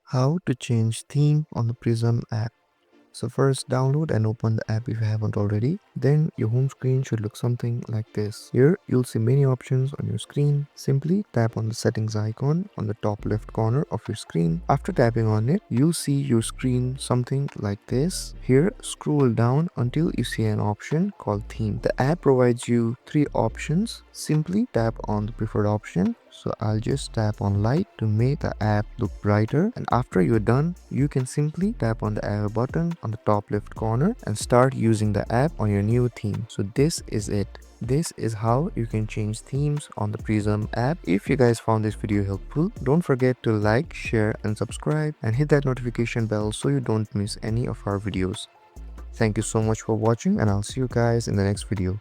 How to change theme on the Prism app. So first download and open the app if you haven't already. Then your home screen should look something like this. Here you'll see many options on your screen. Simply tap on the settings icon on the top left corner of your screen. After tapping on it, you'll see your screen something like this. Here scroll down until you see an option called theme. The app provides you three options. Simply tap on the preferred option. So I'll just tap on light to make the app look brighter, and after you're done, you can simply tap on the arrow button on the top left corner and start using the app on your new theme. So this is it. This is how you can change themes on the Prism app. If you guys found this video helpful, don't forget to like, share and subscribe and hit that notification bell so you don't miss any of our videos. Thank you so much for watching, and I'll see you guys in the next video.